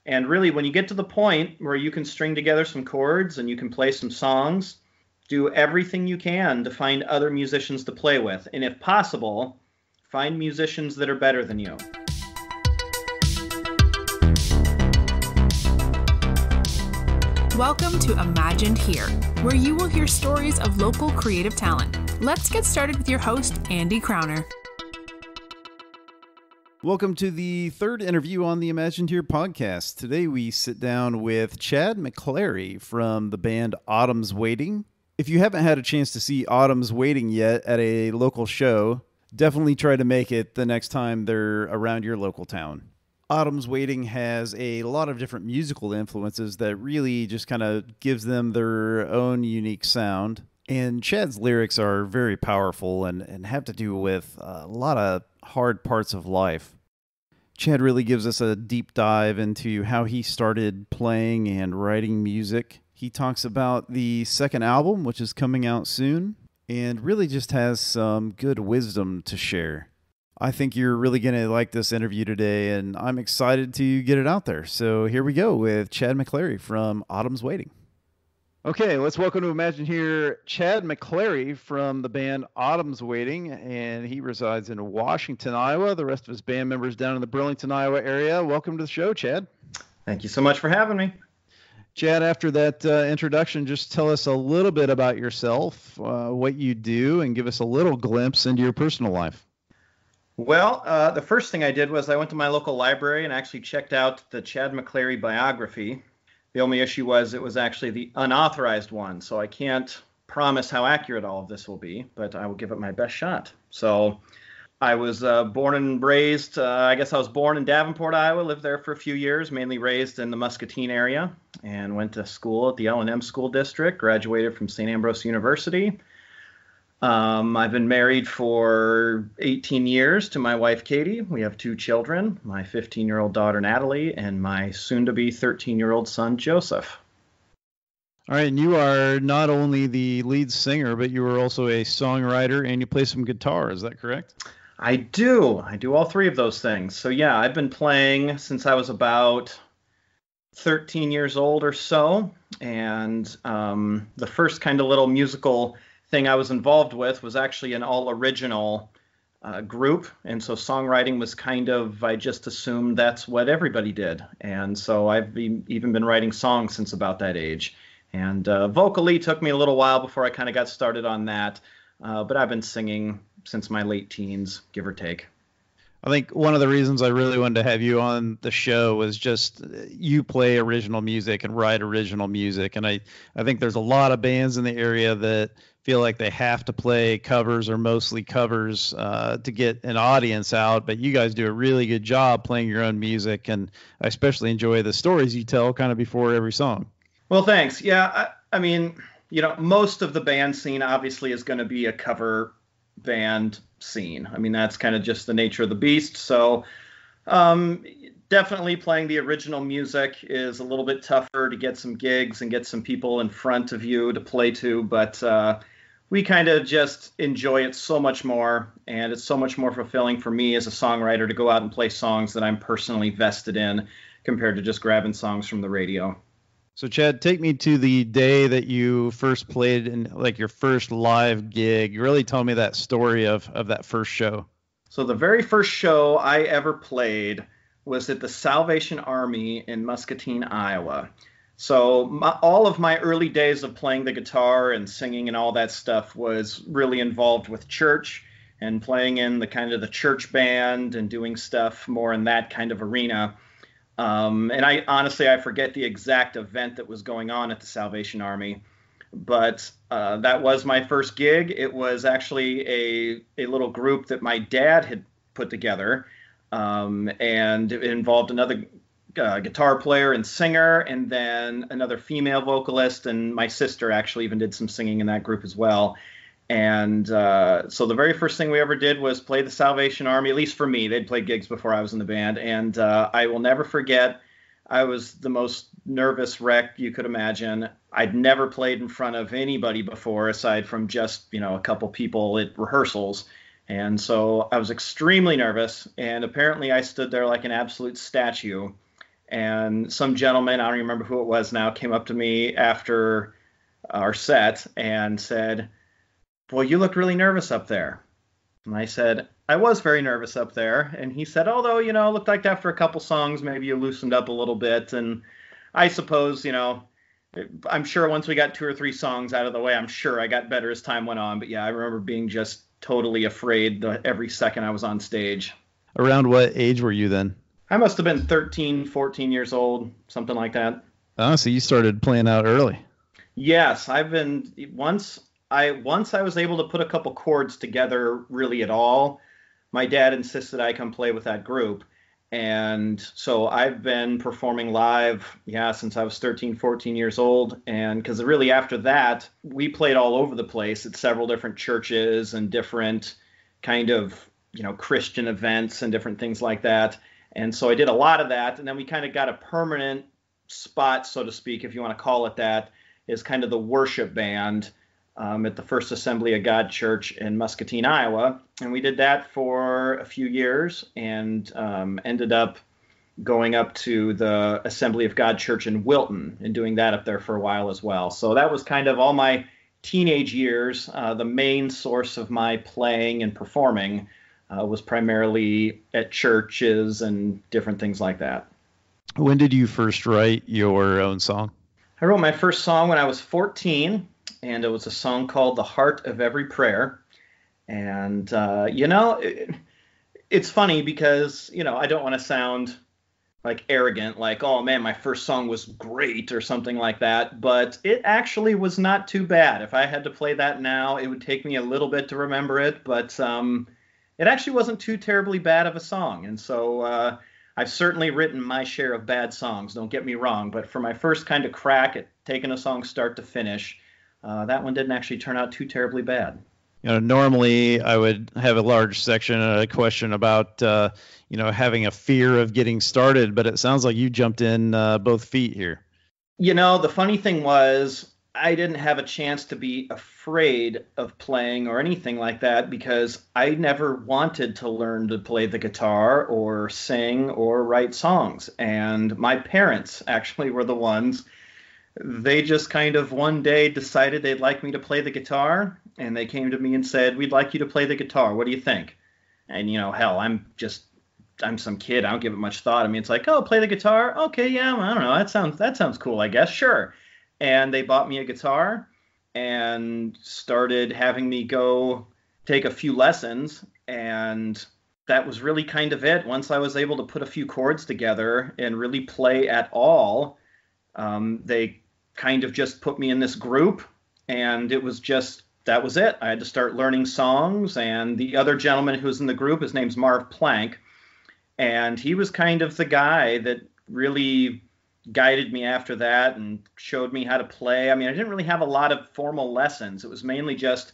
And really, when you get to the point where you can string together some chords and you can play some songs, do everything you can to find other musicians to play with. And if possible, find musicians that are better than you. Welcome to Imagined Here, where you will hear stories of local creative talent. Let's get started with your host, Andy Crowner. Welcome to the third interview on the Imagined Here podcast. Today we sit down with Chad McCleary from the band Autumn's Waiting. If you haven't had a chance to see Autumn's Waiting yet at a local show, definitely try to make it the next time they're around your local town. Autumn's Waiting has a lot of different musical influences that really just kind of gives them their own unique sound. And Chad's lyrics are very powerful and have to do with a lot of hard parts of life. Chad really gives us a deep dive into how he started playing and writing music. He talks about the second album, which is coming out soon, and really just has some good wisdom to share. I think you're really going to like this interview today, and I'm excited to get it out there. So here we go with Chad McCleary from Autumn's Waiting. Okay, let's welcome to Imagine Here Chad McCleary from the band Autumn's Waiting, and he resides in Washington, Iowa. The rest of his band members down in the Burlington, Iowa area. Welcome to the show, Chad. Thank you so much for having me. Chad, after that introduction, just tell us a little bit about yourself, what you do, and give us a little glimpse into your personal life. Well, the first thing I did was I went to my local library and actually checked out the Chad McCleary Biography. The only issue was it was actually the unauthorized one, so I can't promise how accurate all of this will be, but I will give it my best shot. So I was born and raised, I was born in Davenport, Iowa, lived there for a few years, mainly raised in the Muscatine area, and went to school at the L&M School District, graduated from St. Ambrose University. I've been married for 18 years to my wife, Katie. We have 2 children, my 15-year-old daughter, Natalie, and my soon-to-be 13-year-old son, Joseph. All right, and you are not only the lead singer, but you are also a songwriter, and you play some guitar. Is that correct? I do. I do all 3 of those things. So, yeah, I've been playing since I was about 13 years old or so, and the first kind of little musical thing I was involved with was actually an all-original group, and so songwriting was I just assumed that's what everybody did, and so I've even been writing songs since about that age, and vocally took me a little while before I kind of got started on that, but I've been singing since my late teens, give or take. I think one of the reasons I really wanted to have you on the show was just you play original music and write original music. And I think there's a lot of bands in the area that feel like they have to play covers or mostly covers to get an audience out. But you guys do a really good job playing your own music. And I especially enjoy the stories you tell kind of before every song. Well, thanks. Yeah, I mean, most of the band scene obviously is going to be a cover band scene. I mean, that's kind of just the nature of the beast. So definitely playing the original music is a little bit tougher to get some gigs and get some people in front of you to play to. But we kind of just enjoy it so much more. And it's so much more fulfilling for me as a songwriter to go out and play songs that I'm personally vested in compared to just grabbing songs from the radio. So, Chad, take me to the day that you first played in like your first live gig. You really tell me that story of that first show. So the very first show I ever played was at the Salvation Army in Muscatine, Iowa. So all of my early days of playing the guitar and singing and all that stuff was really involved with church and playing in the kind of the church band and doing stuff more in that kind of arena. And I forget the exact event that was going on at the Salvation Army, but that was my first gig. It was actually a little group that my dad had put together, and it involved another guitar player and singer, and then another female vocalist, and my sister actually even did some singing in that group as well. And so the very first thing we ever did was play the Salvation Army, at least for me. They'd played gigs before I was in the band. And I will never forget, I was the most nervous wreck you could imagine. I'd never played in front of anybody before, aside from just, a couple people at rehearsals. And so I was extremely nervous. And apparently I stood there like an absolute statue. And some gentleman, I don't remember who it was now, came up to me after our set and said, "Boy, you looked really nervous up there." And I said, "I was very nervous up there." And he said, "Although, it looked like after a couple songs, maybe you loosened up a little bit." And I suppose, I'm sure once we got 2 or 3 songs out of the way, I'm sure I got better as time went on. But yeah, I remember being just totally afraid every second I was on stage. Around what age were you then? I must have been 13, 14 years old, something like that. Oh, so you started playing out early. Yes, once I was able to put a couple chords together really at all, my dad insisted I come play with that group. And so I've been performing live, since I was 13, 14 years old. And because really after that, we played all over the place at several different churches and different kind of, Christian events and different things like that. And so I did a lot of that. And then we kind of got a permanent spot, so to speak, if you want to call it that, is kind of the worship band at the First Assembly of God Church in Muscatine, Iowa. And we did that for a few years and ended up going up to the Assembly of God Church in Wilton and doing that up there for a while as well. So that was kind of all my teenage years. The main source of my playing and performing was primarily at churches and different things like that. When did you first write your own song? I wrote my first song when I was 14, and it was a song called "The Heart of Every Prayer." And, it's funny because, I don't want to sound like arrogant, like, "Oh man, my first song was great" or something like that. But it actually was not too bad. If I had to play that now, it would take me a little bit to remember it. But it actually wasn't too terribly bad of a song. And so I've certainly written my share of bad songs, don't get me wrong. But for my first kind of crack at taking a song start to finish, that one didn't actually turn out too terribly bad. Normally I would have a large section, a question about, having a fear of getting started, but it sounds like you jumped in both feet here. The funny thing was I didn't have a chance to be afraid of playing or anything like that because I never wanted to learn to play the guitar or sing or write songs. And my parents actually were the ones. They just kind of one day decided they'd like me to play the guitar, and they came to me and said, "We'd like you to play the guitar. What do you think?" And, hell, I'm some kid. I don't give it much thought. I mean, it's like, "Oh, play the guitar? Okay, yeah, I don't know. That sounds cool, I guess. Sure." And they bought me a guitar and started having me go take a few lessons. And that was really kind of it. Once I was able to put a few chords together and really play at all, they kind of just put me in this group, and that was it. I had to start learning songs, and the other gentleman who was in the group, his name's Marv Plank, and he was kind of the guy that really guided me after that and showed me how to play. I mean, I didn't really have a lot of formal lessons. It was mainly just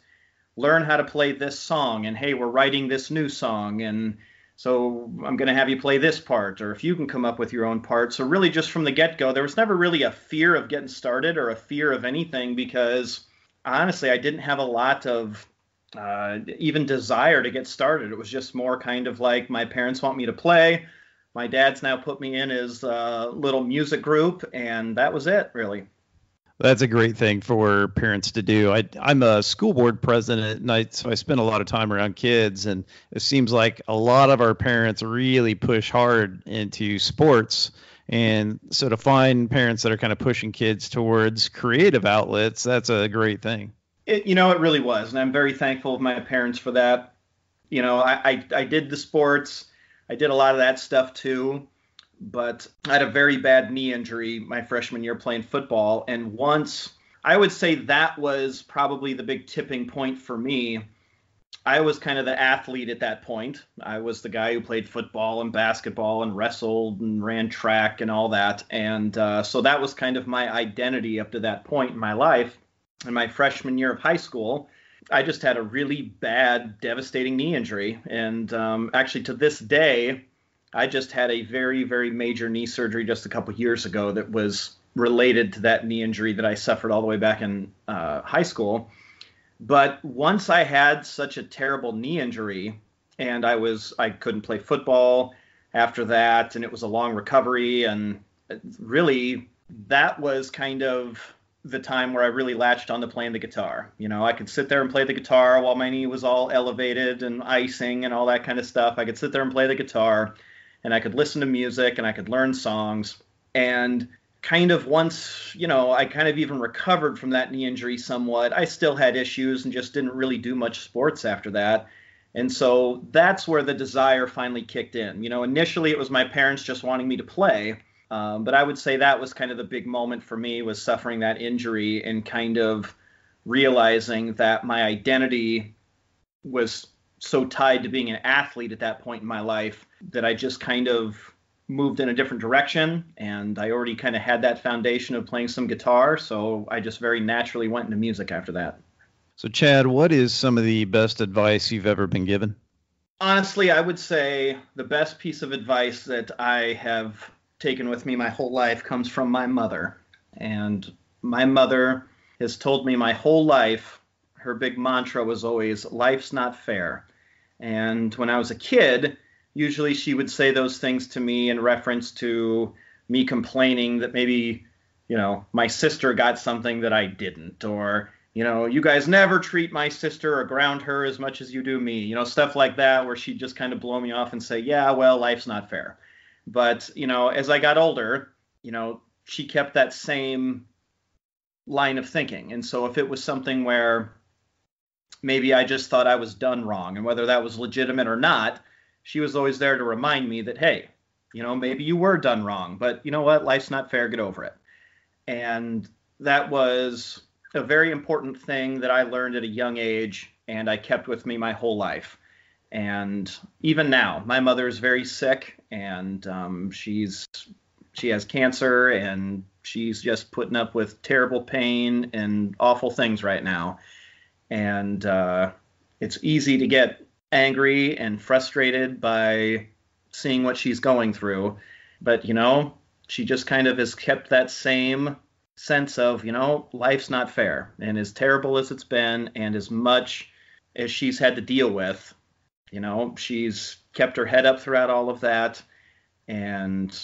learn how to play this song, and hey, we're writing this new song, and so I'm going to have you play this part, or if you can come up with your own part. So really just from the get-go, there was never really a fear of getting started or a fear of anything because honestly, I didn't have a lot of even desire to get started. It was just more kind of like my parents want me to play. My dad's now put me in his little music group, and that was it, really. That's a great thing for parents to do. I'm a school board president, and so I spend a lot of time around kids, and it seems like a lot of our parents really push hard into sports. And so to find parents that are kind of pushing kids towards creative outlets, that's a great thing. It really was, and I'm very thankful of my parents for that. I did the sports. I did a lot of that stuff too, but I had a very bad knee injury my freshman year playing football. And once, I would say that was probably the big tipping point for me. I was kind of the athlete at that point. I was the guy who played football and basketball and wrestled and ran track and all that. And so that was kind of my identity up to that point in my life. In my freshman year of high school, I just had a really bad, devastating knee injury. And actually, to this day, I just had a very, very major knee surgery just a couple years ago that was related to that knee injury that I suffered all the way back in high school. But once I had such a terrible knee injury, and I couldn't play football after that, and it was a long recovery, and really, that was kind of the time where I really latched on to playing the guitar. I could sit there and play the guitar while my knee was all elevated and icing and all that kind of stuff. I could sit there and play the guitar, and I could listen to music, and I could learn songs. And kind of once, I kind of even recovered from that knee injury somewhat. I still had issues and just didn't really do much sports after that. And so that's where the desire finally kicked in. Initially it was my parents just wanting me to play. But I would say that was kind of the big moment for me, was suffering that injury and kind of realizing that my identity was so tied to being an athlete at that point in my life that I just kind of moved in a different direction. And I already kind of had that foundation of playing some guitar. So I just very naturally went into music after that. So Chad, what is some of the best advice you've ever been given? Honestly, I would say the best piece of advice that I have taken with me my whole life comes from my mother. And my mother has told me my whole life, her big mantra was always, life's not fair. And when I was a kid, usually she would say those things to me in reference to me complaining that maybe, my sister got something that I didn't, or, you guys never treat my sister or ground her as much as you do me, stuff like that, where she'd just kind of blow me off and say, yeah, well, life's not fair. But, as I got older, she kept that same line of thinking. And so if it was something where maybe I just thought I was done wrong, and whether that was legitimate or not, she was always there to remind me that, hey, maybe you were done wrong, but you know what? Life's not fair. Get over it. And that was a very important thing that I learned at a young age, and I kept with me my whole life. And even now, my mother is very sick, and she has cancer, and she's just putting up with terrible pain and awful things right now. And it's easy to get angry and frustrated by seeing what she's going through. But, she just kind of has kept that same sense of, life's not fair. And as terrible as it's been, and as much as she's had to deal with, she's kept her head up throughout all of that. And,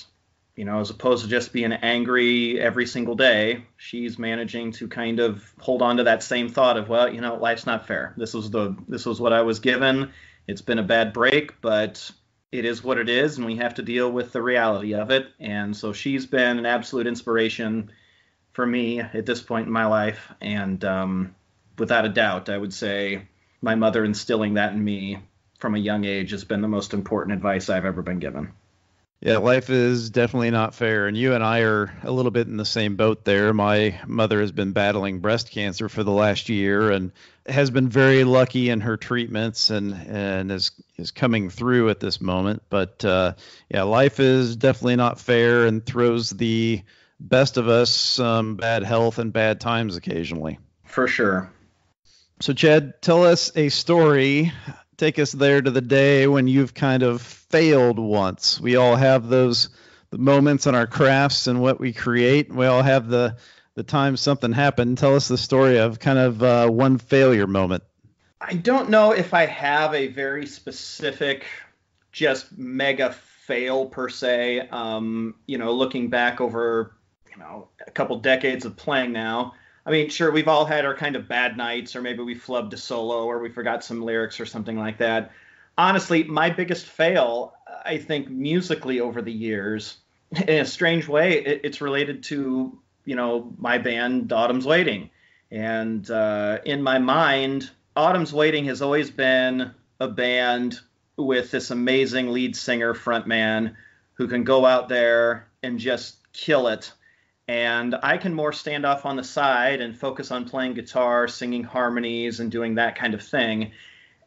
as opposed to just being angry every single day, she's managing to kind of hold on to that same thought of, well, life's not fair. This was what I was given. It's been a bad break, but it is what it is, and we have to deal with the reality of it. And so she's been an absolute inspiration for me at this point in my life. And without a doubt, I would say my mother instilling that in me from a young age has been the most important advice I've ever been given. Yeah, life is definitely not fair. And you and I are a little bit in the same boat there. My mother has been battling breast cancer for the last year and has been very lucky in her treatments and is coming through at this moment. But yeah, life is definitely not fair and throws the best of us some bad health and bad times occasionally. For sure. So Chad, tell us a story. Take us there to the day when you've kind of failed once. We all have the moments in our crafts and what we create. We all have the time something happened. Tell us the story of kind of one failure moment. I don't know if I have a very specific, just mega fail per se. Looking back over, a couple decades of playing now, I mean, sure, we've all had our kind of bad nights, or maybe we flubbed a solo, or we forgot some lyrics or something like that. Honestly, my biggest fail, I think, musically over the years, in a strange way, it's related to, my band, Autumn's Waiting. And in my mind, Autumn's Waiting has always been a band with this amazing lead singer, frontman, who can go out there and just kill it. And I can more stand off on the side and focus on playing guitar, singing harmonies, and doing that kind of thing.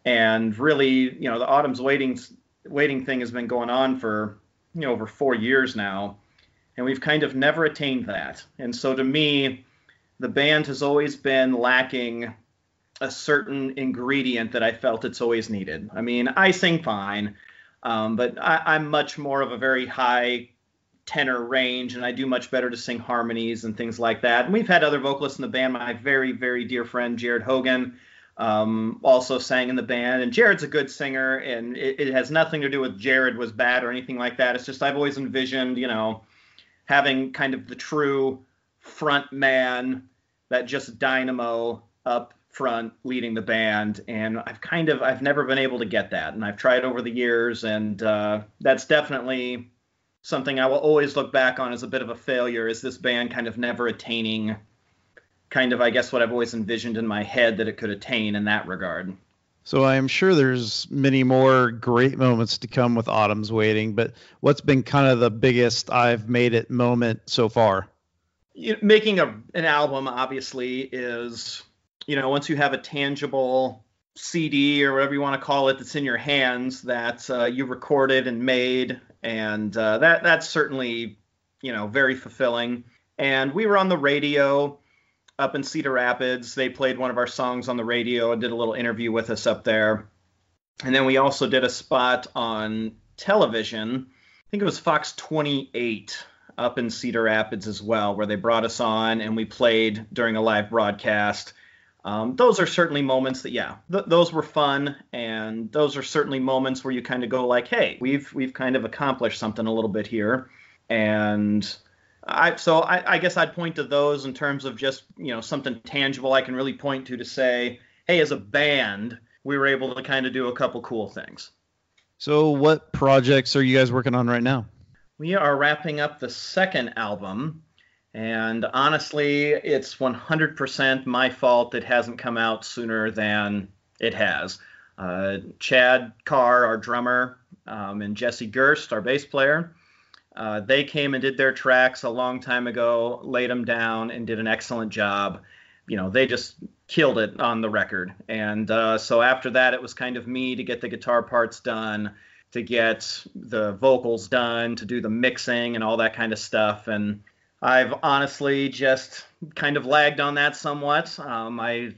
And really, the Autumn's Waiting thing has been going on for, over 4 years now. And we've kind of never attained that. And so to me, the band has always been lacking a certain ingredient that I felt it's always needed. I mean, I sing fine, but I'm much more of a very high tenor range, and I do much better to sing harmonies and things like that. And we've had other vocalists in the band. My very, very dear friend Jared Hogan also sang in the band, and Jared's a good singer, and it has nothing to do with Jared was bad or anything like that. It's just I've always envisioned, having kind of the true front man, that just dynamo up front leading the band. And I've never been able to get that. And I've tried over the years, and that's definitely something I will always look back on as a bit of a failure, is this band kind of never attaining kind of, I guess, what I've always envisioned in my head that it could attain in that regard. So I'm sure there's many more great moments to come with Autumn's Waiting, but what's been kind of the biggest I've made it moment so far? Making an album, obviously, is, once you have a tangible CD or whatever you want to call it that's in your hands that you recorded and made, and that's certainly, very fulfilling. And we were on the radio up in Cedar Rapids. They played one of our songs on the radio and did a little interview with us up there. And then we also did a spot on television. I think it was Fox 28 up in Cedar Rapids as well, where they brought us on and we played during a live broadcast. Those are certainly moments that, those were fun. And those are certainly moments where you kind of go like, hey, we've kind of accomplished something a little bit here. And I guess I'd point to those in terms of just, something tangible I can really point to say, hey, as a band, we were able to kind of do a couple cool things. So what projects are you guys working on right now? We are wrapping up the second album, and honestly, it's 100% my fault it hasn't come out sooner than it has. Chad Carr, our drummer, and Jesse Gerst, our bass player, they came and did their tracks a long time ago, laid them down, and did an excellent job. They just killed it on the record. And so after that, it was kind of me to get the guitar parts done, to get the vocals done, to do the mixing and all that kind of stuff. And I've honestly just kind of lagged on that somewhat. I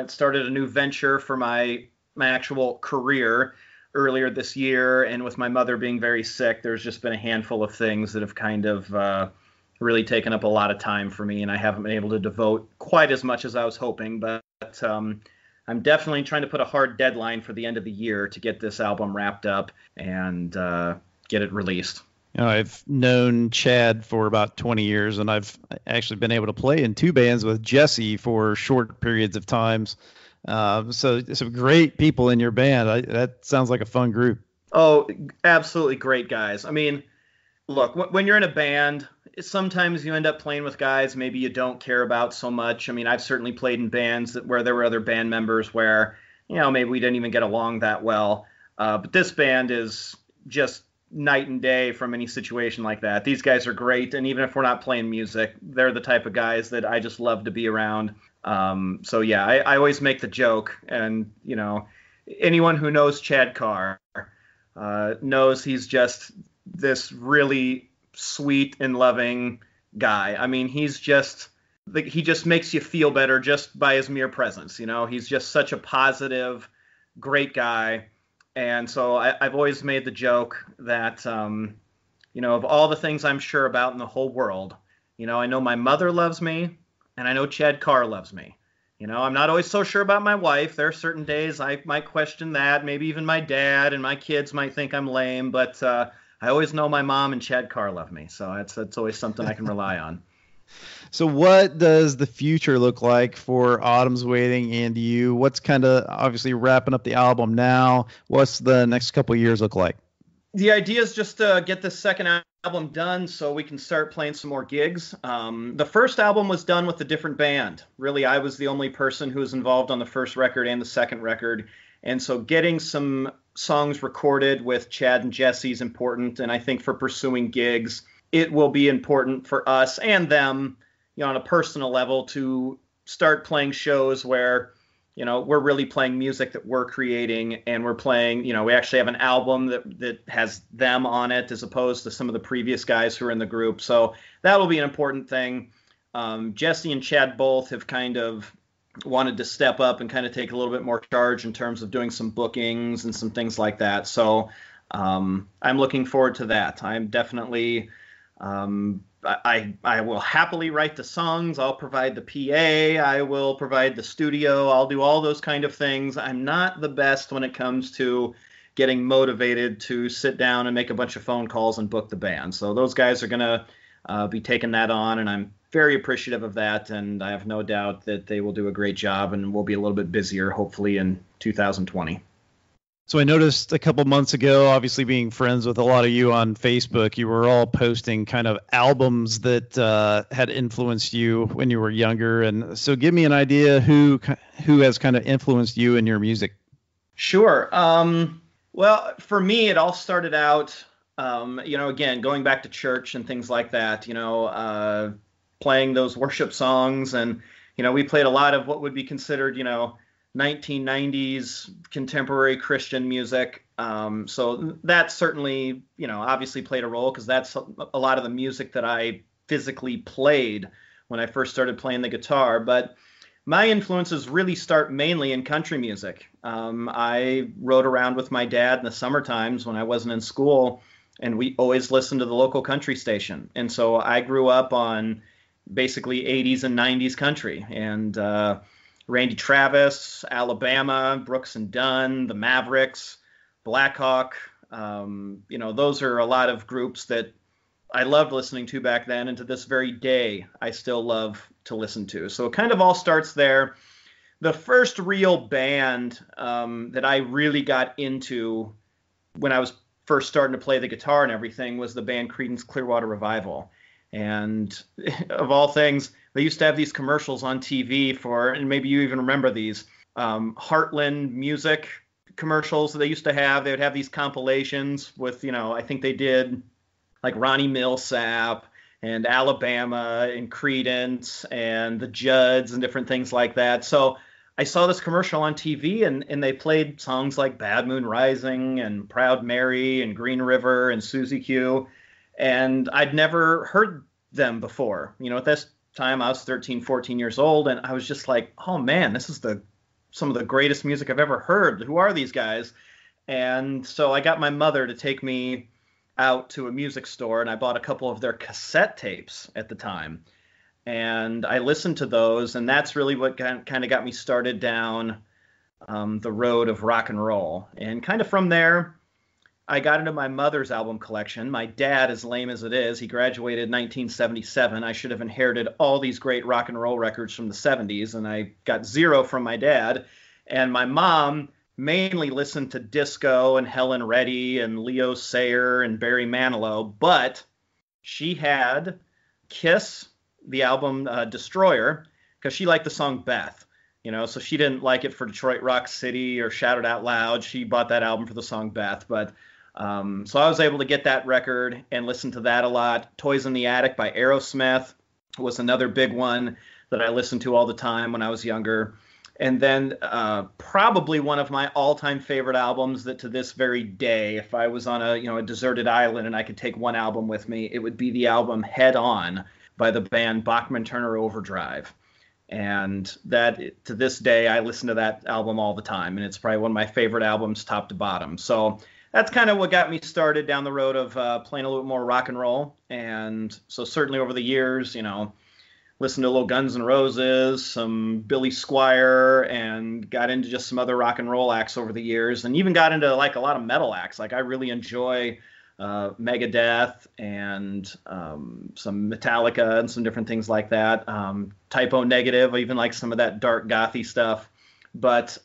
started a new venture for my actual career earlier this year, and with my mother being very sick, there's just been a handful of things that have kind of really taken up a lot of time for me, and I haven't been able to devote quite as much as I was hoping. But I'm definitely trying to put a hard deadline for the end of the year to get this album wrapped up and get it released. I've known Chad for about 20 years, and I've actually been able to play in two bands with Jesse for short periods of times. So some great people in your band. That sounds like a fun group. Oh, absolutely great guys. I mean, look, when you're in a band, sometimes you end up playing with guys maybe you don't care about so much. I mean, I've certainly played in bands where there were other band members where, maybe we didn't even get along that well. But this band is just night and day from any situation like that. These guys are great, and even if we're not playing music, they're the type of guys that I just love to be around. I always make the joke, and anyone who knows Chad Carr knows he's just this really sweet and loving guy. I mean, he just makes you feel better just by his mere presence. He's just such a positive, great guy. And so I've always made the joke that, of all the things I'm sure about in the whole world, I know my mother loves me, and I know Chad Carr loves me. I'm not always so sure about my wife. There are certain days I might question that. Maybe even my dad and my kids might think I'm lame, but I always know my mom and Chad Carr love me. So that's always something I can rely on. So what does the future look like for Autumn's Waiting and you? What's kind of obviously wrapping up the album now? What's the next couple of years look like? The idea is just to get this second album done so we can start playing some more gigs. The first album was done with a different band. Really, I was the only person who was involved on the first record and the second record. And so getting some songs recorded with Chad and Jesse is important. And I think for pursuing gigs, it will be important for us and them, on a personal level, to start playing shows where, we're really playing music that we're creating, and we're playing, we actually have an album that has them on it as opposed to some of the previous guys who are in the group. So that'll be an important thing. Jesse and Chad both have kind of wanted to step up and kind of take a little bit more charge in terms of doing some bookings and some things like that. So I'm looking forward to that. I'm definitely I will happily write the songs. I'll provide the PA. I will provide the studio. I'll do all those kind of things. I'm not the best when it comes to getting motivated to sit down and make a bunch of phone calls and book the band. So those guys are going to be taking that on, and I'm very appreciative of that, and I have no doubt that they will do a great job, and we'll be a little bit busier, hopefully, in 2020. So I noticed a couple months ago, obviously being friends with a lot of you on Facebook, you were all posting kind of albums that had influenced you when you were younger. And so give me an idea who has kind of influenced you in your music. Sure. Well, for me, it all started out, again, going back to church and things like that, playing those worship songs. And, we played a lot of what would be considered, 1990s contemporary Christian music. So that certainly, obviously played a role, because that's a lot of the music that I physically played when I first started playing the guitar. But my influences really start mainly in country music. I rode around with my dad in the summer times when I wasn't in school, and we always listened to the local country station. And so I grew up on basically 80s and 90s country, and Randy Travis, Alabama, Brooks and Dunn, the Mavericks, Blackhawk. Those are a lot of groups that I loved listening to back then, and to this very day, I still love to listen to. So it kind of all starts there. The first real band that I really got into when I was first starting to play the guitar and everything was the band Creedence Clearwater Revival. And of all things, they used to have these commercials on TV for, and maybe you even remember these, Heartland music commercials that they used to have. They would have these compilations with, I think they did like Ronnie Millsap and Alabama and Creedence and the Judds and different things like that. So I saw this commercial on TV, and they played songs like Bad Moon Rising and Proud Mary and Green River and Susie Q. And I'd never heard them before. At this time I was 13, 14 years old, and I was just like, oh man, this is some of the greatest music I've ever heard. Who are these guys? And so I got my mother to take me out to a music store, and I bought a couple of their cassette tapes at the time. And I listened to those, and that's really what kind of got me started down the road of rock and roll. And kind of from there, I got into my mother's album collection. My dad, as lame as it is, he graduated in 1977. I should have inherited all these great rock and roll records from the 70s, and I got zero from my dad. And my mom mainly listened to disco and Helen Reddy and Leo Sayer and Barry Manilow, but she had Kiss, the album Destroyer, because she liked the song Beth. So she didn't like it for Detroit Rock City or Shout It Out Loud. She bought that album for the song Beth. But so I was able to get that record and listen to that a lot. Toys in the Attic by Aerosmith was another big one that I listened to all the time when I was younger. And then probably one of my all-time favorite albums that to this very day, if I was on a deserted island and I could take one album with me, it would be the album Head On by the band Bachman Turner Overdrive. And that, to this day, I listen to that album all the time, and it's probably one of my favorite albums top to bottom. So that's kind of what got me started down the road of playing a little bit more rock and roll. And so certainly over the years, listened to a little Guns N' Roses, some Billy Squier, and got into just some other rock and roll acts over the years, and even got into like a lot of metal acts. Like I really enjoy Megadeth and some Metallica and some different things like that. Typo Negative, I even like some of that dark gothy stuff. But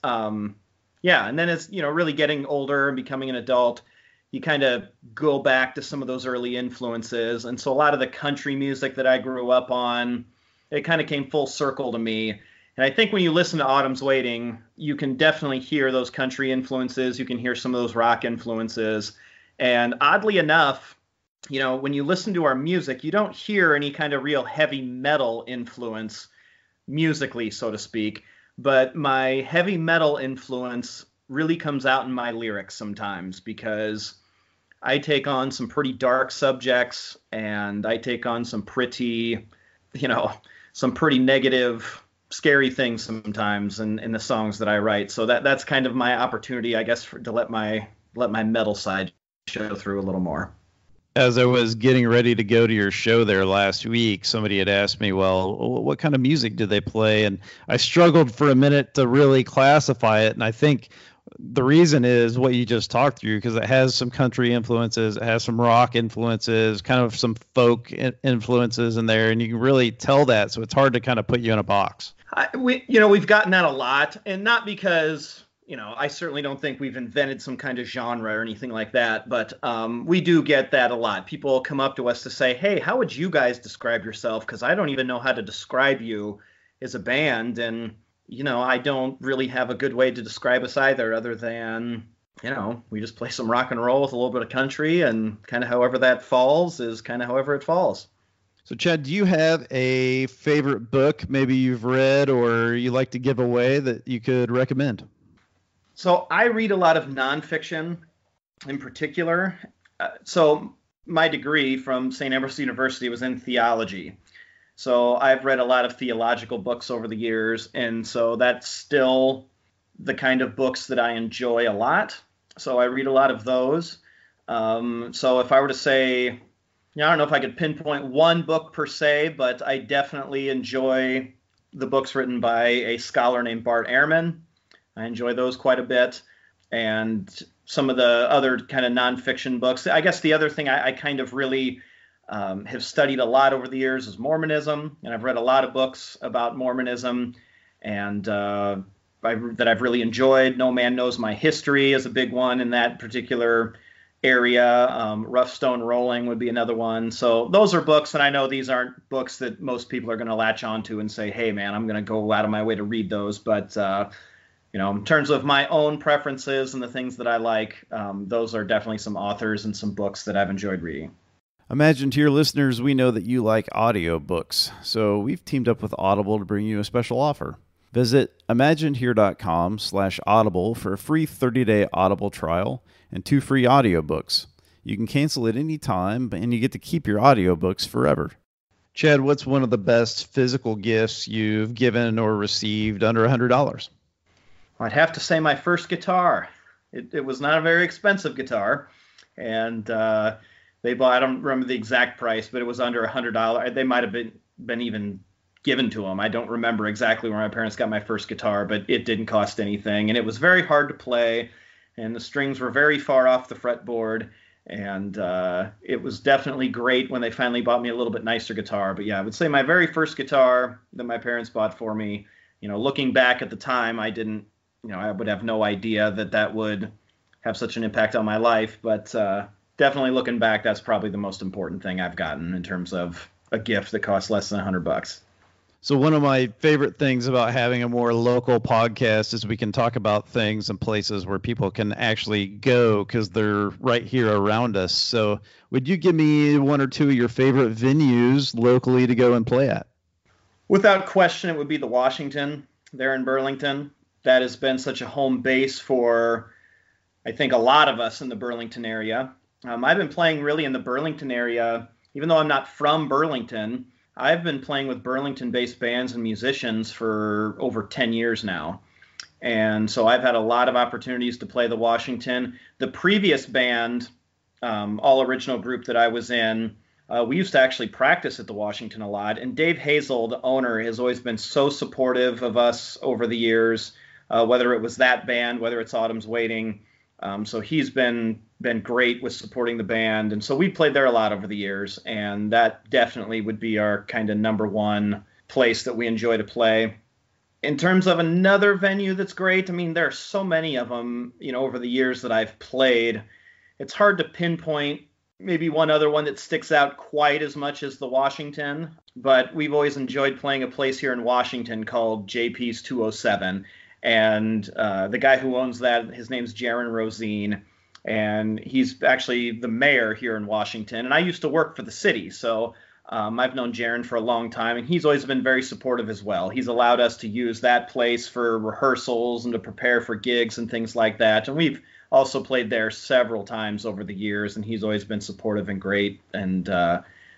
yeah, and then as really getting older and becoming an adult, you kind of go back to some of those early influences. And so a lot of the country music that I grew up on, it kind of came full circle to me. And I think when you listen to Autumn's Waiting, you can definitely hear those country influences. You can hear some of those rock influences. And oddly enough, when you listen to our music, you don't hear any kind of real heavy metal influence musically, so to speak. But my heavy metal influence really comes out in my lyrics sometimes, because I take on some pretty dark subjects, and I take on some pretty, some pretty negative, scary things sometimes in the songs that I write. So that's kind of my opportunity, I guess, to let my metal side show through a little more. As I was getting ready to go to your show there last week, somebody had asked me, well, what kind of music do they play? And I struggled for a minute to really classify it. And I think The reason is what you just talked through, because it has some country influences, it has some rock influences, kind of some folk influences in there, and you can really tell that. So it's hard to kind of put you in a box. We've gotten that a lot, and not because, I certainly don't think we've invented some kind of genre or anything like that, but we do get that a lot. People come up to us to say, hey, how would you guys describe yourself? Because I don't even know how to describe you as a band, and I don't really have a good way to describe us either, other than, we just play some rock and roll with a little bit of country, and kind of however that falls is kind of however it falls. So, Chad, do you have a favorite book maybe you've read or you like to give away that you could recommend? So I read a lot of nonfiction in particular. So my degree from St. Ambrose University was in theology. So I've read a lot of theological books over the years, and so that's still the kind of books that I enjoy a lot. So I read a lot of those. So if I were to say, I don't know if I could pinpoint one book per se, but I definitely enjoy the books written by a scholar named Bart Ehrman. I enjoy those quite a bit. And some of the other kind of nonfiction books. I guess the other thing I kind of really have studied a lot over the years is Mormonism, and I've read a lot of books about Mormonism, and that I've really enjoyed. No Man Knows My History is a big one in that particular area. Rough Stone Rolling would be another one. So those are books, and I know these aren't books that most people are going to latch onto and say, hey, man, I'm going to go out of my way to read those. But, in terms of my own preferences and the things that I like, those are definitely some authors and some books that I've enjoyed reading. Imagine to your listeners, we know that you like audiobooks, so we've teamed up with Audible to bring you a special offer. Visit imaginedhere.com/audible for a free 30-day Audible trial and 2 free audiobooks. You can cancel at any time, and you get to keep your audiobooks forever. Chad, what's one of the best physical gifts you've given or received under $100? I'd have to say my first guitar. It was not a very expensive guitar, and they bought, I don't remember the exact price, but it was under $100. They might have been even given to them. I don't remember exactly where my parents got my first guitar, but it didn't cost anything. And it was very hard to play, and the strings were very far off the fretboard. And it was definitely great when they finally bought me a little bit nicer guitar. But yeah, I would say my very first guitar that my parents bought for me, looking back at the time, I didn't, I would have no idea that would have such an impact on my life. But definitely looking back, that's probably the most important thing I've gotten in terms of a gift that costs less than $100. So one of my favorite things about having a more local podcast is we can talk about things and places where people can actually go because they're right here around us. So would you give me one or two of your favorite venues locally to go and play at? Without question, it would be the Washington there in Burlington. That has been such a home base for, I think, a lot of us in the Burlington area. I've been playing really in the Burlington area, even though I'm not from Burlington. I've been playing with Burlington-based bands and musicians for over 10 years now. And so I've had a lot of opportunities to play the Washington. The previous band, all original group that I was in, we used to actually practice at the Washington a lot. And Dave Hazel, the owner, has always been so supportive of us over the years, whether it was that band, whether it's Autumn's Waiting. So he's been great with supporting the band. And so we played there a lot over the years. And that definitely would be our kind of number one place that we enjoy to play. In terms of another venue that's great, I mean, there are so many of them, over the years that I've played. It's hard to pinpoint maybe one other one that sticks out quite as much as the Washington. But we've always enjoyed playing a place here in Washington called JP's 207. And the guy who owns that, his name's Jaron Rosine, and he's actually the mayor here in Washington. And I used to work for the city, so I've known Jaron for a long time, and he's always been very supportive as well. He's allowed us to use that place for rehearsals and to prepare for gigs and things like that. And we've also played there several times over the years, and he's always been supportive and great. And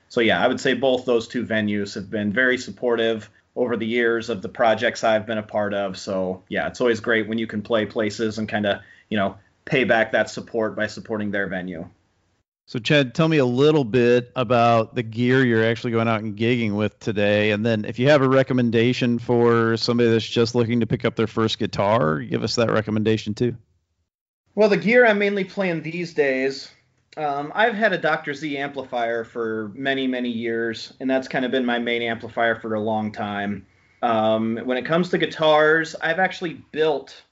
so, yeah, I would say both those two venues have been very supportive over the years of the projects I've been a part of. So, yeah, it's always great when you can play places and kind of, pay back that support by supporting their venue. So, Chad, tell me a little bit about the gear you're actually going out and gigging with today. And then if you have a recommendation for somebody that's just looking to pick up their first guitar, give us that recommendation too. Well, the gear I'm mainly playing these days, I've had a Dr. Z amplifier for many, many years, and that's kind of been my main amplifier for a long time. When it comes to guitars, I've actually built,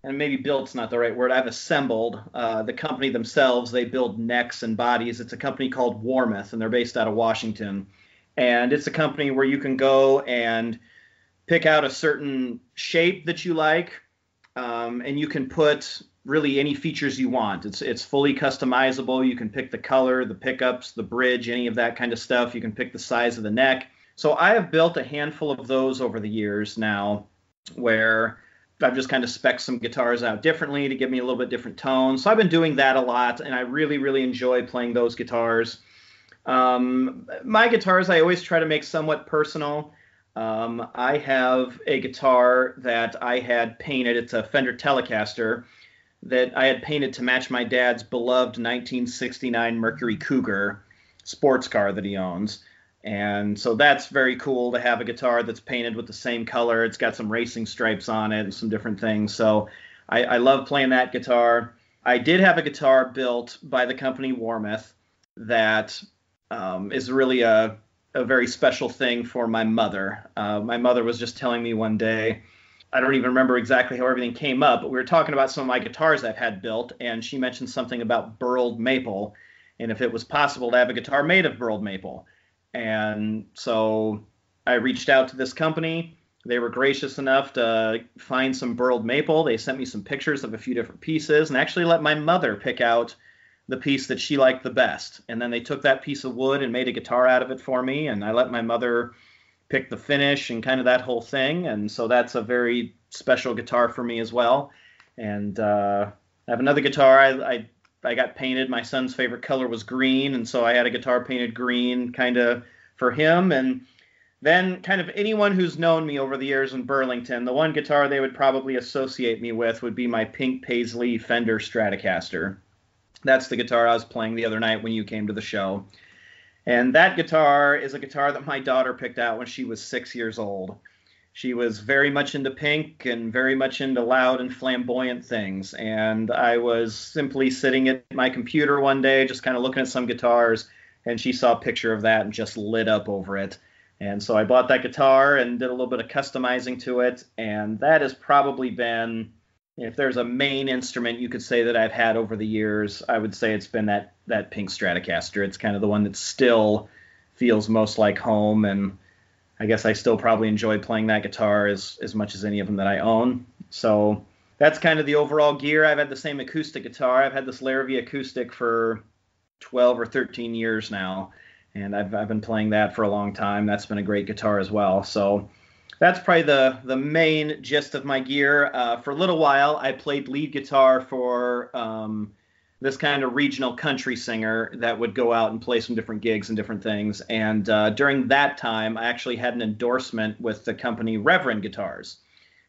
and maybe built's not the right word, I've assembled the company themselves. They build necks and bodies. It's a company called Warmoth, and they're based out of Washington. And it's a company where you can go and pick out a certain shape that you like, and you can put really any features you want. It's fully customizable. You can pick the color, the pickups, the bridge, any of that kind of stuff. You can pick the size of the neck. So I have built a handful of those over the years now, where I've just kind of spec'd some guitars out differently to give me a little bit different tone. So I've been doing that a lot, and I really, really enjoy playing those guitars. My guitars, I always try to make somewhat personal. I have a guitar that I had painted. It's a Fender Telecaster that I had painted to match my dad's beloved 1969 Mercury Cougar sports car that he owns. And so that's very cool to have a guitar that's painted with the same color. It's got some racing stripes on it and some different things. So I love playing that guitar. I did have a guitar built by the company Warmoth that is really a very special thing for my mother. My mother was just telling me one day, I don't even remember exactly how everything came up, but we were talking about some of my guitars I've had built, and she mentioned something about burled maple, and if it was possible to have a guitar made of burled maple. And so I reached out to this company. They were gracious enough to find some burled maple. They sent me some pictures of a few different pieces and actually let my mother pick out the piece that she liked the best. And then they took that piece of wood and made a guitar out of it for me, and I let my mother pick the finish and kind of that whole thing. And so that's a very special guitar for me as well. And I have another guitar I got painted. My son's favorite color was green, and so I had a guitar painted green kind of for him. And then kind of anyone who's known me over the years in Burlington, the one guitar they would probably associate me with would be my pink paisley Fender Stratocaster. That's the guitar I was playing the other night when you came to the show. And that guitar is a guitar that my daughter picked out when she was 6 years old. She was very much into pink and very much into loud and flamboyant things. And I was simply sitting at my computer one day, just kind of looking at some guitars, and she saw a picture of that and just lit up over it. And so I bought that guitar and did a little bit of customizing to it. And that has probably been, if there's a main instrument you could say that I've had over the years, I would say it's been that pink Stratocaster. It's kind of the one that still feels most like home, and I guess I still probably enjoy playing that guitar as much as any of them that I own. So that's kind of the overall gear. I've had the same acoustic guitar. I've had this Larrivee acoustic for 12 or 13 years now, and I've been playing that for a long time. That's been a great guitar as well. So that's probably the main gist of my gear. For a little while, I played lead guitar for this kind of regional country singer that would go out and play some different gigs and different things. And during that time, I actually had an endorsement with the company Reverend Guitars.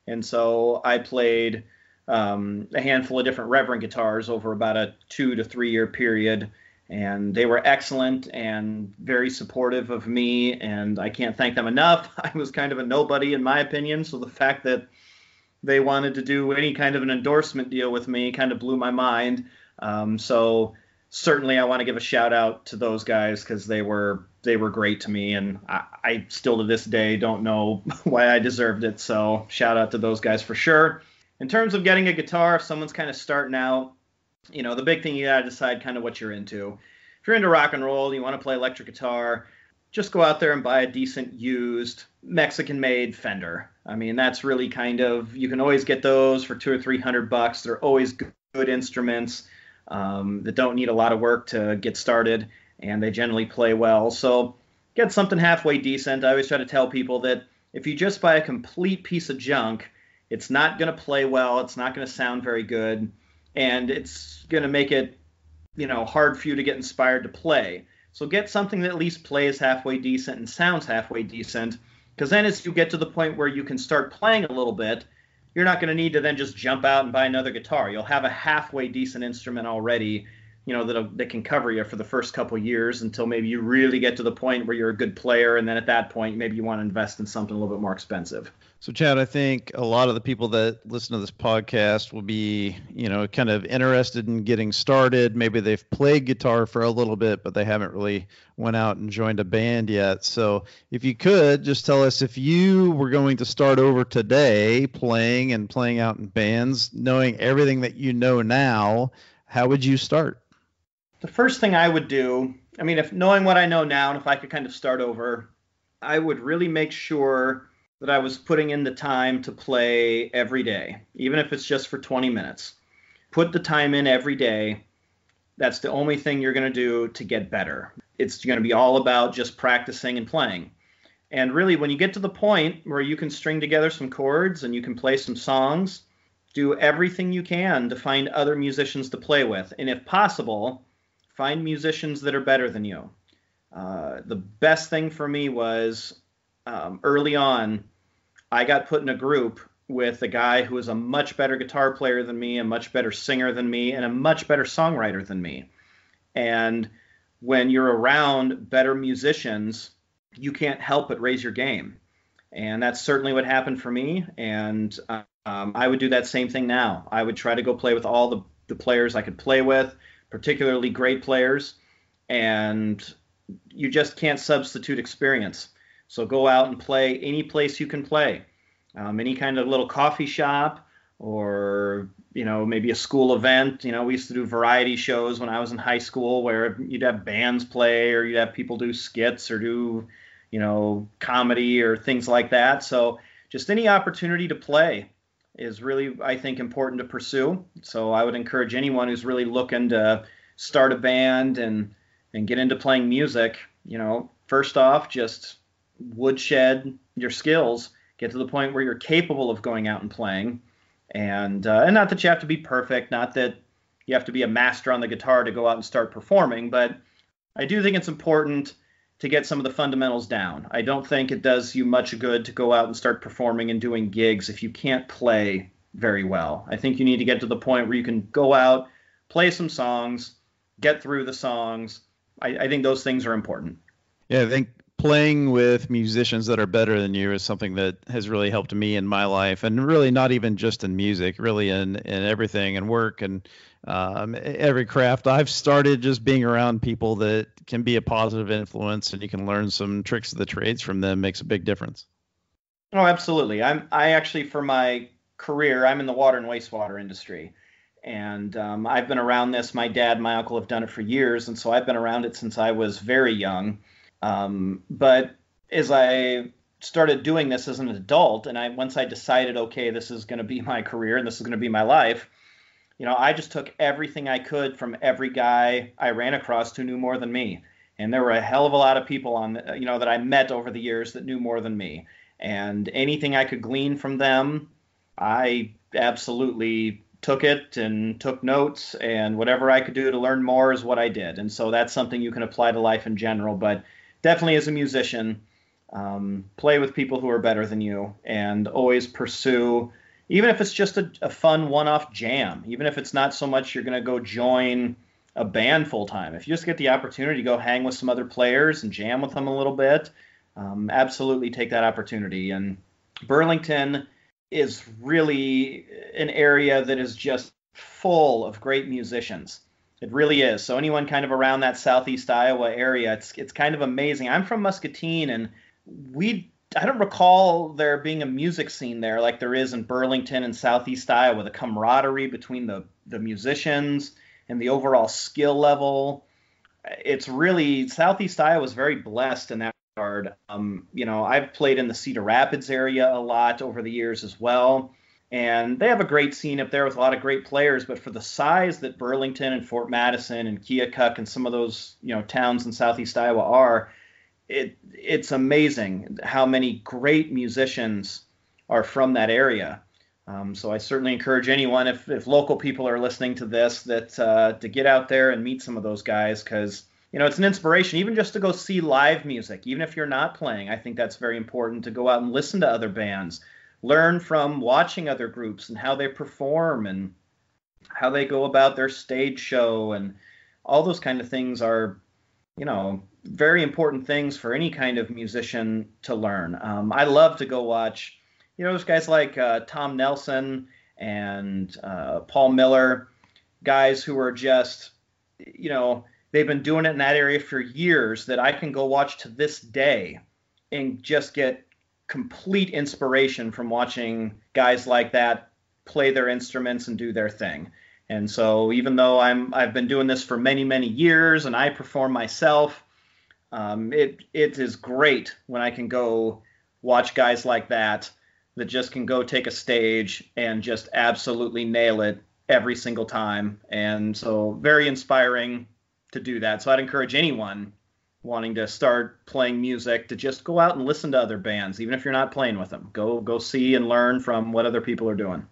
And so I played a handful of different Reverend guitars over about a 2 to 3 year period. And they were excellent and very supportive of me, and I can't thank them enough. I was kind of a nobody in my opinion, so the fact that they wanted to do any kind of an endorsement deal with me kind of blew my mind. So certainly I want to give a shout out to those guys because they were great to me, and I still to this day don't know why I deserved it. So shout out to those guys for sure. In terms of getting a guitar, if someone's kind of starting out, you know, the big thing, you got to decide kind of what you're into. If you're into rock and roll, you want to play electric guitar, just go out there and buy a decent used Mexican-made Fender. I mean, that's really kind of, you can always get those for $200 or $300. They're always good instruments that don't need a lot of work to get started, and they generally play well. So get something halfway decent. I always try to tell people that if you just buy a complete piece of junk, it's not going to play well. It's not going to sound very good. And it's going to make it, you know, hard for you to get inspired to play. So get something that at least plays halfway decent and sounds halfway decent, because then as you get to the point where you can start playing a little bit, you're not going to need to then just jump out and buy another guitar. You'll have a halfway decent instrument already that can cover you for the first couple years until maybe you really get to the point where you're a good player. And then at that point, maybe you want to invest in something a little bit more expensive. So, Chad, I think a lot of the people that listen to this podcast will be, kind of interested in getting started. Maybe they've played guitar for a little bit, but they haven't really went out and joined a band yet. So if you could just tell us, if you were going to start over today playing out in bands, knowing everything that you know now, how would you start? The first thing I would do, if knowing what I know now, and if I could kind of start over, I would really make sure that I was putting in the time to play every day, even if it's just for 20 minutes. Put the time in every day. That's the only thing you're going to do to get better. It's going to be all about just practicing and playing. And really, when you get to the point where you can string together some chords and you can play some songs, do everything you can to find other musicians to play with. And if possible, find musicians that are better than you. The best thing for me was early on, I got put in a group with a guy who was a much better guitar player than me, a much better singer than me, and a much better songwriter than me. And when you're around better musicians, you can't help but raise your game. And that's certainly what happened for me. And I would do that same thing now. I would try to go play with all the players I could play with, particularly great players. And you just can't substitute experience. So go out and play any place you can play, any kind of little coffee shop or, maybe a school event. We used to do variety shows when I was in high school where you'd have bands play or you'd have people do skits or do, comedy or things like that. So just any opportunity to play is really, I think, important to pursue. So I would encourage anyone who's really looking to start a band and get into playing music, first off, just woodshed your skills, get to the point where you're capable of going out and playing. And not that you have to be perfect, not that you have to be a master on the guitar to go out and start performing, but I do think it's important to get some of the fundamentals down. I don't think it does you much good to go out and start performing and doing gigs if you can't play very well. I think you need to get to the point where you can go out, play some songs, get through the songs. I think those things are important. Yeah, I think playing with musicians that are better than you is something that has really helped me in my life, and really not even just in music, really in everything, and work and every craft. I've started just being around people that can be a positive influence, and you can learn some tricks of the trades from them. Makes a big difference. Oh, absolutely. I actually, for my career, I'm in the water and wastewater industry. And I've been around this. My dad and my uncle have done it for years, and so I've been around it since I was very young. But as I started doing this as an adult, and once I decided, okay, this is going to be my career and this is going to be my life, I just took everything I could from every guy I ran across who knew more than me. And there were a hell of a lot of people that I met over the years that knew more than me. And anything I could glean from them, I absolutely took it and took notes, and whatever I could do to learn more is what I did. And so that's something you can apply to life in general, but definitely as a musician, play with people who are better than you, and always pursue, even if it's just a fun one-off jam, even if it's not so much you're going to go join a band full-time. If you just get the opportunity to go hang with some other players and jam with them a little bit, absolutely take that opportunity. And Burlington is really an area that is just full of great musicians. It really is. So anyone kind of around that southeast Iowa area, it's kind of amazing. I'm from Muscatine, and I don't recall there being a music scene there like there is in Burlington and southeast Iowa. The camaraderie between the musicians and the overall skill level. It's really, southeast Iowa is very blessed in that regard. I've played in the Cedar Rapids area a lot over the years as well. And they have a great scene up there with a lot of great players, but for the size that Burlington and Fort Madison and Keokuk and some of those, towns in southeast Iowa are, it's amazing how many great musicians are from that area. So I certainly encourage anyone, if local people are listening to this, that to get out there and meet some of those guys, because it's an inspiration, even just to go see live music, even if you're not playing. I think that's very important, to go out and listen to other bands. Learn from watching other groups and how they perform and how they go about their stage show and all those kind of things are, very important things for any kind of musician to learn. I love to go watch, there's guys like Tom Nelson and Paul Miller, guys who are just, they've been doing it in that area for years that I can go watch to this day and just get complete inspiration from watching guys like that play their instruments and do their thing. And so even though I've been doing this for many, many years and I perform myself, it is great when I can go watch guys like that just can go take a stage and just absolutely nail it every single time. And so very inspiring to do that. So I'd encourage anyone wanting to start playing music to just go out and listen to other bands, even if you're not playing with them. Go see and learn from what other people are doing.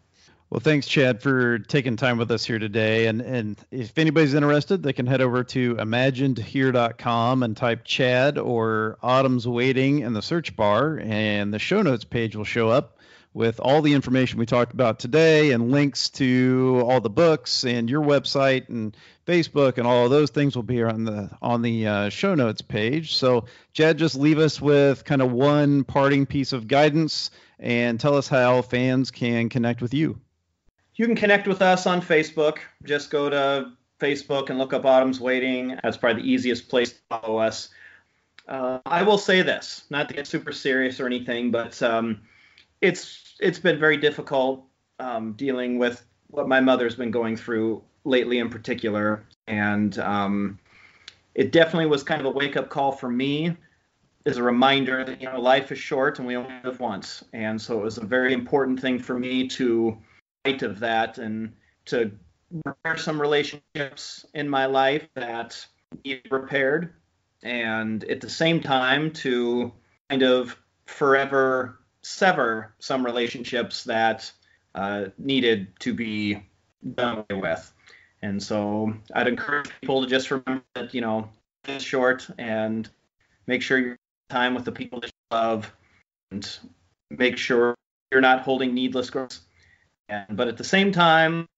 Well, thanks, Chad, for taking time with us here today. And if anybody's interested, they can head over to imaginedhere.com and type Chad or Autumn's Waiting in the search bar, and the show notes page will show up with all the information we talked about today and links to all the books and your website and Facebook, and all of those things will be on the show notes page. So, Chad, just leave us with kind of one parting piece of guidance and tell us how fans can connect with you. You can connect with us on Facebook. Just go to Facebook and look up Autumn's Waiting. That's probably the easiest place to follow us. I will say this, not to get super serious or anything, but it's been very difficult dealing with what my mother's been going through lately in particular. And it definitely was kind of a wake-up call for me as a reminder that, life is short and we only live once. And so it was a very important thing for me to of that and to repair some relationships in my life that needed repaired, and at the same time to kind of forever sever some relationships that needed to be done away with. And so I'd encourage people to just remember that, it's short, and make sure you're time with the people that you love, and make sure you're not holding needless grudges. But at the same time,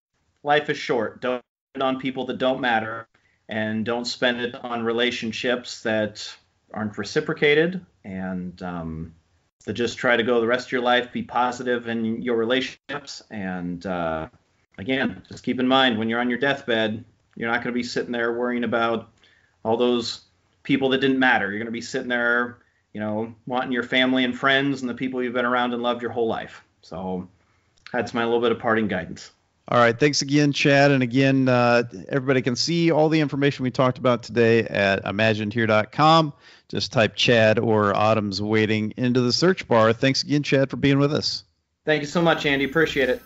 life is short. Don't spend it on people that don't matter, and don't spend it on relationships that aren't reciprocated, and so just try to go the rest of your life, be positive in your relationships. And again, just keep in mind, when you're on your deathbed, you're not going to be sitting there worrying about all those people that didn't matter. You're going to be sitting there, wanting your family and friends and the people you've been around and loved your whole life. So that's my little bit of parting guidance. All right. Thanks again, Chad. And again, everybody can see all the information we talked about today at imaginedhere.com. Just type Chad or Autumn's Waiting into the search bar. Thanks again, Chad, for being with us. Thank you so much, Andy. Appreciate it.